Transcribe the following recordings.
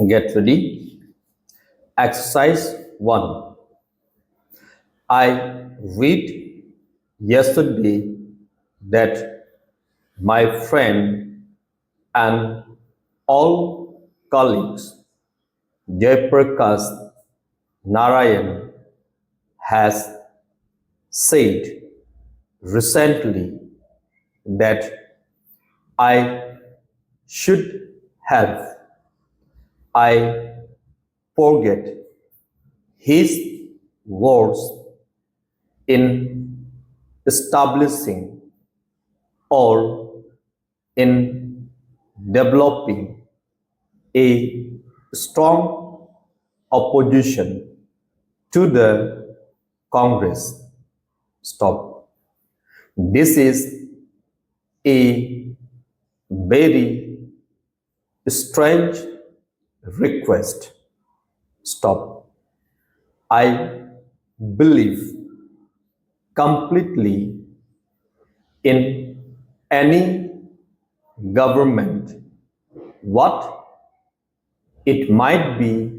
Get ready. Exercise 1. I read yesterday that my friend and all colleagues Jayaprakash Narayan has said recently that I should have. I forget his words in establishing or in developing a strong opposition to the Congress. Stop. This is a very strange request. Stop. I believe completely in any government what it might be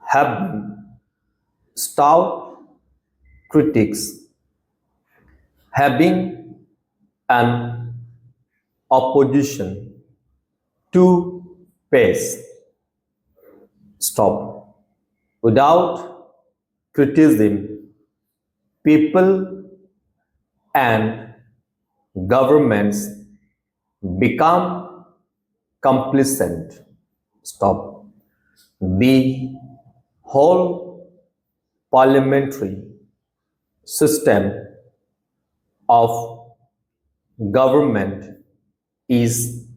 having stout critics, having an opposition to pace. Stop. Without criticism, people and governments become complacent. Stop. The whole parliamentary system of government is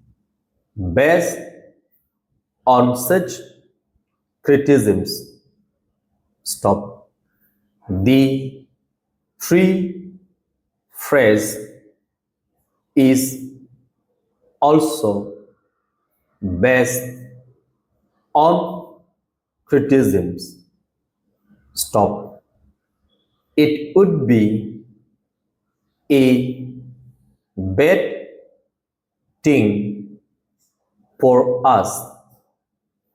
based on such criticisms. Stop. The free phrase is also based on criticisms. Stop. It would be a bad thing for us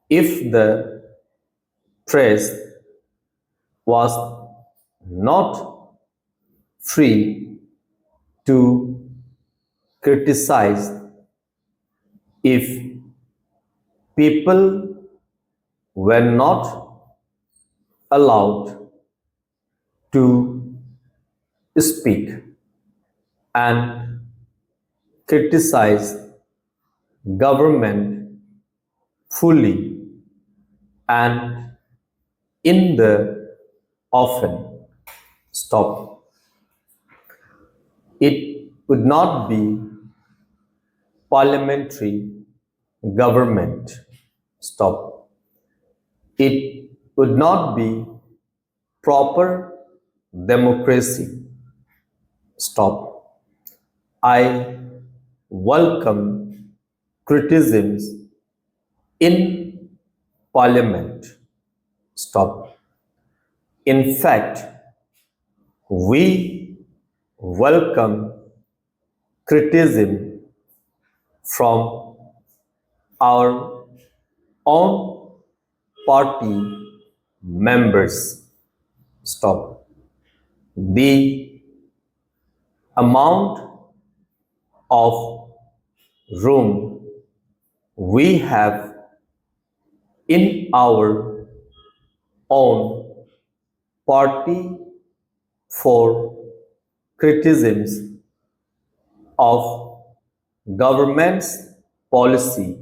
if the press was not free to criticize, if people were not allowed to speak and criticize government fully and in the open. Stop. It would not be parliamentary government. Stop. It would not be proper democracy. Stop. I welcome criticisms in parliament. Stop. In fact, we welcome criticism from our own party members. Stop. The amount of room we have in our own party for criticisms of government's policy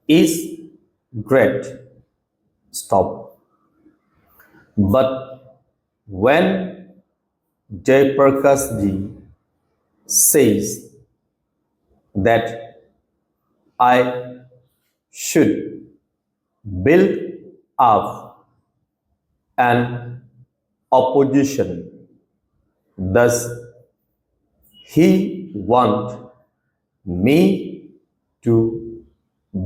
is great. Stop. But when Jayaprakash ji says that I should build up an opposition, thus he want me to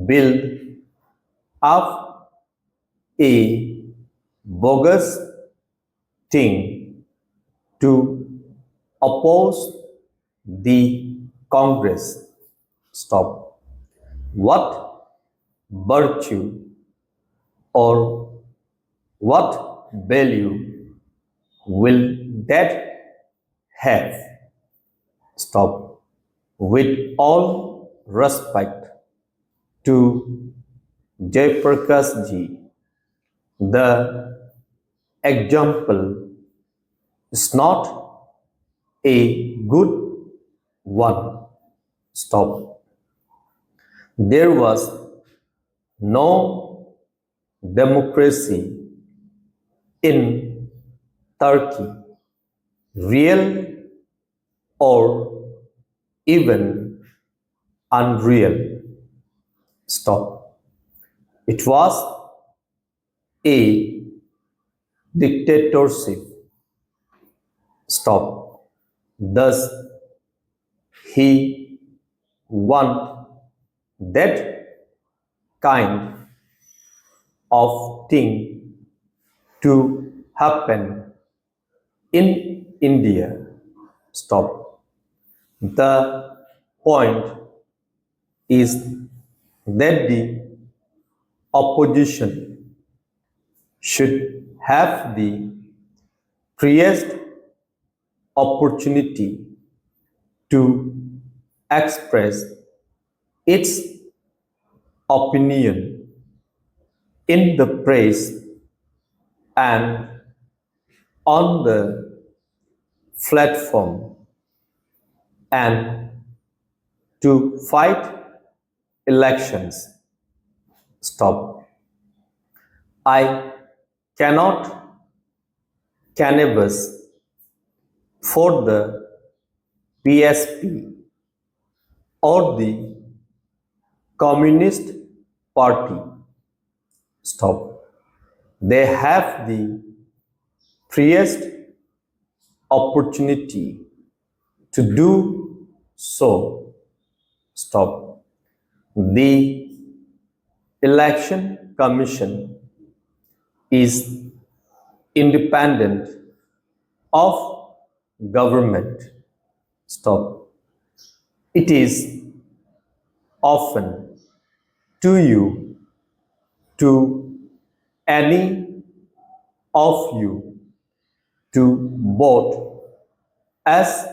build up a bogus thing to oppose the Congress. Stop. What virtue, or what value will that have? Stop. With all respect to Jayaprakash ji, the example is not a good one. Stop. There was no democracy in Turkey, real or even unreal. Stop. It was a dictatorship. Stop. Thus, he want that kind of thing to happen in India. Stop. The point is that the opposition should have the freest opportunity to express its opinion in the press and on the platform and to fight elections. Stop. I cannot canvass for the PSP or the Communist Party. Stop. They have the freest opportunity to do so. Stop. The Election Commission is independent of government. Stop. It is often to you, to any of you, to vote as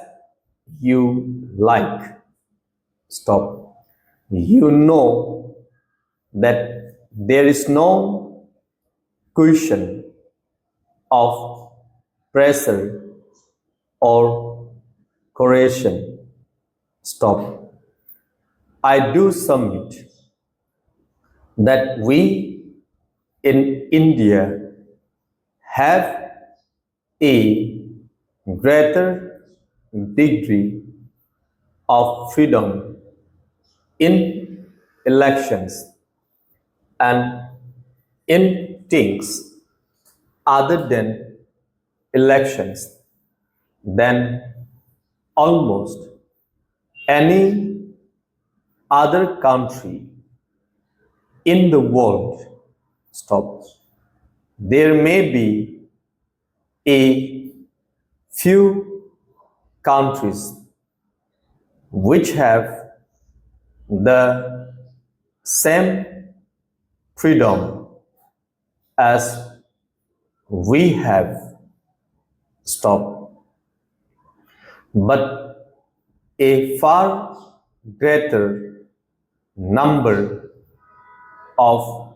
you like. Stop. You know that there is no question of pressure or coercion. Stop. I do submit that we in India have a greater degree of freedom in elections and in things other than elections than almost any other country in the world. Stop. There may be a few countries which have the same freedom as we have. Stop. But a far greater number of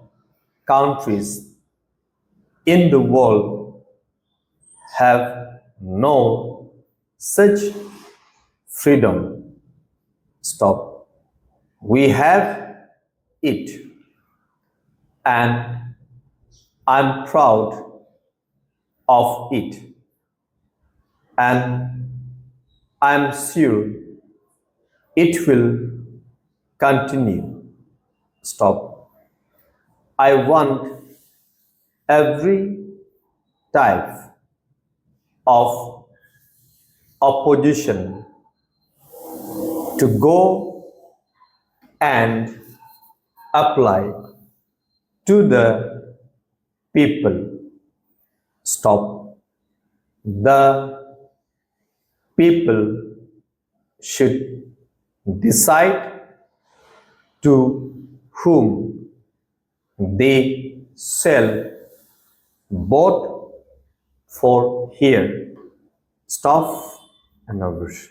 countries in the world have no such freedom. Stop. We have it, and I'm proud of it, and I'm sure it will continue. Stop. I want every type of opposition to go and apply to the people. Stop. The people should decide to whom They sell both for here, stuff and others.